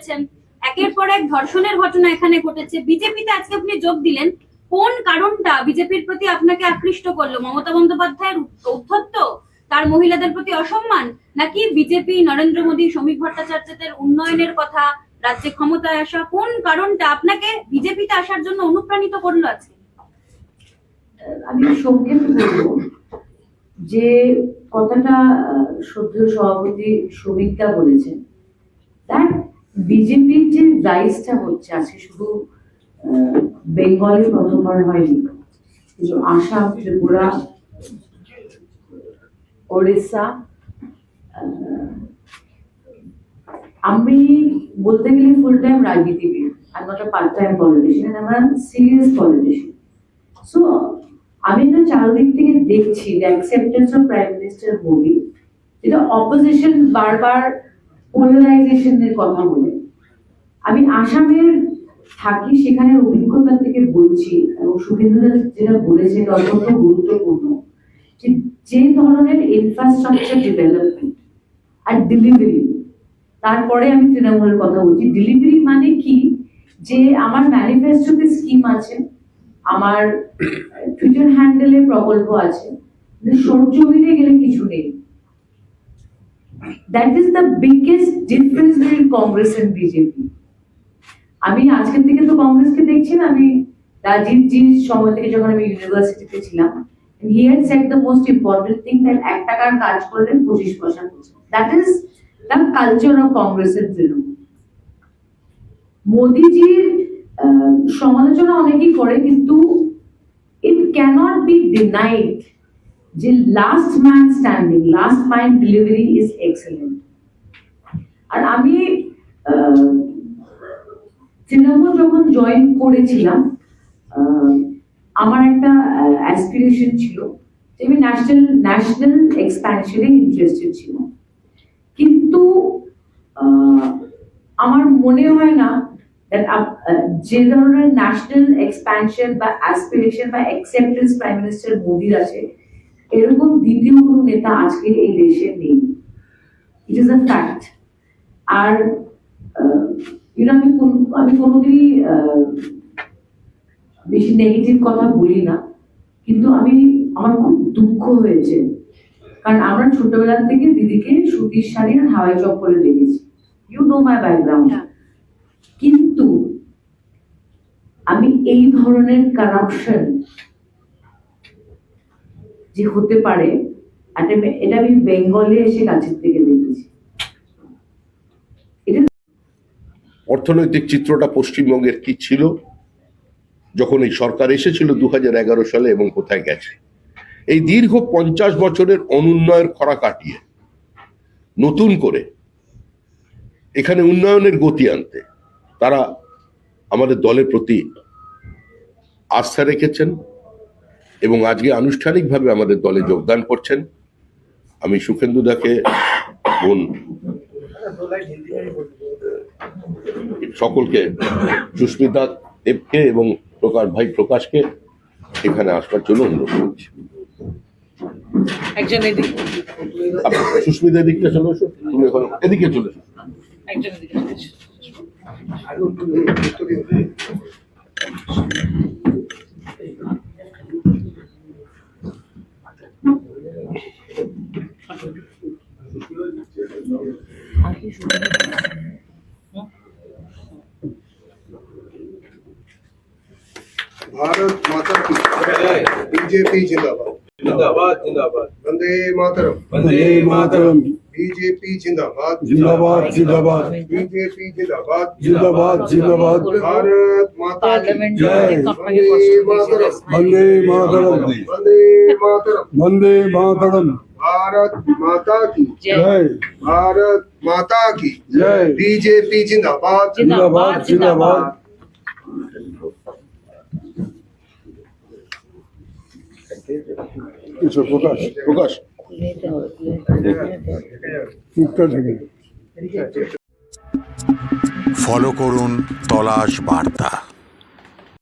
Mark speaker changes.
Speaker 1: করেছেন, একের পর এক ধর্ষণের ঘটনা এখানে ঘটেছে। বিজেপিতে আজকে আপনি যোগ দিলেন, কোন কারণটা বিজেপির প্রতি আপনাকে আকৃষ্ট করলো? মমতা বন্দ্যোপাধ্যায়ের ঔদ্ধত্য, তার মহিলাদের প্রতি অসম্মান, নাকি বিজেপি, নরেন্দ্র মোদী, শ্রমিক ভট্টাচার্যদের উন্নয়নের কথা, রাজ্যে ক্ষমতায় আসা? কোন কারণটা আপনাকে বিজেপিতে আসার জন্য অনুপ্রাণিত করলো আজকে?
Speaker 2: আমি সংক্ষেপে বলবো যে কথাটা শ্রদ্ধেয় সভাপতি শ্রমিকদা বলেছেন, তার বিজেপির যে রাইজটা হচ্ছে আজকে শুধু বেঙ্গলে প্রথমবার হয়নি, কিন্তু আসাম, ত্রিপুরা, ওড়িশা, আমি বলতে গেলে ফুল টাইম রাজনীতিবিদ, I am not a part time politician, I am serious politician. So আমি না চারদিক থেকে দেখছি acceptance of prime minister Modi, যেটা অপোজিশন বারবার পোলারাইজেশনের কথা বলে। আমি আসামের থাকি, সেখানে অভিজ্ঞতা থেকে বলছি, এবং শুভেন্দু যেটা বলেছে এটা অত্যন্ত গুরুত্বপূর্ণ, যে ধরনের ইনফ্রাস্ট্রাকচার ডেভেলপমেন্ট আর ডেলিভারি, তারপরে আমি তৃণমূলের কথা বলছি। ডেলিভারি মানে কি, যে আমার ম্যানিফেস্টোতে স্কিম আছে, আমার টুইটার হ্যান্ডেলে প্রকল্প আছে, সরজমিনে গেলে কিছু নেই। That is the biggest difference between Congress and BJP. আমি আজকের থেকে তো কংগ্রেসকে দেখছি না, আমি রাজীব জির সময় থেকে যখন আমি ইউনিভার্সিটিতে ছিলাম, he had said the most important thing that 1 টাকার কাজ করলেন 25 পয়সা করছেন। That is the culture of Congress এর তৃণমূল। মোদিজির সমালোচনা অনেকেই করে, কিন্তু it cannot be denied যে last man standing, last mile delivery is excellent. আর আমি তৃণমূল যখন জয়েন করেছিলাম, আমার একটা অ্যাসপিরেশন ছিল যে আমি ন্যাশনাল এক্সপ্যানশনে ইন্টারেস্টেড ছিলাম, কিন্তু আমার মনে হয় না যে ধরনের ন্যাশনাল এক্সপ্যানশন বা অ্যাসপিরেশন বা অ্যাকসেপ্টেন্স প্রাইম মিনিস্টার মোদির আছে, এরকম দ্বিতীয় কোনো নেতা আজকে এই দেশে নেই। It is a fact. আর আমি কোনোদিনই বেশি নেগেটিভ কথা বলি না, কিন্তু আমার খুব দুঃখ হয়েছে, কারণ আমরা ছোটবেলা থেকে দিদিকে সুতির শাড়ি আর হাওয়াই চপ্পলে দেখেছি, ইউ নো মাই ব্যাকগ্রাউন্ড। কিন্তু আমি এই ধরনের কারাপশন যে হতে পারে, এটা আমি বেঙ্গলে এসে কাছের থেকে দেখেছি।
Speaker 3: অর্থনৈতিক চিত্রটা পশ্চিমবঙ্গের কি ছিল যখন এই সরকার এসেছিল 2011 সালে, এবং কোথায় গেছে? এই দীর্ঘ 50 বছরের অনুন্নয়ের খরা কাটিয়ে নতুন করে এখানে উন্নয়নের গতি আনতে তারা আমাদের দলের প্রতি আস্থা রেখেছেন এবং আজকে আনুষ্ঠানিকভাবে আমাদের দলে যোগদান করছেন। আমি সুখেন্দু দাকে, বোন সকলকে, সুস্মিতা দেবকে এবং ভাই প্রকাশকে এখানে আসবার জন্য অনুরোধ করছি। সুস্মিতা দিকটা চলে এসো, তুমি এখন এদিকে চলে এসো।
Speaker 4: भारत माता की जय। बीजेपी जिंदाबाद जिंदाबाद जिंदाबाद। वंदे मातरम वंदे मातरम। बीजेपी जिंदाबाद जिंदाबाद जिंदाबाद। बीजेपी जिंदाबाद जिंदाबाद जिंदाबाद। भारत माता की जय। वंदे मातरम वंदे मातरम वंदे मातरम वंदे मातरम। भारत माता की जय। भारत माता की जय। बीजेपी जिंदाबाद जिंदाबाद जिंदाबाद। প্রকাশ প্রকাশ
Speaker 5: ফলো করুন তলাশ বার্তা।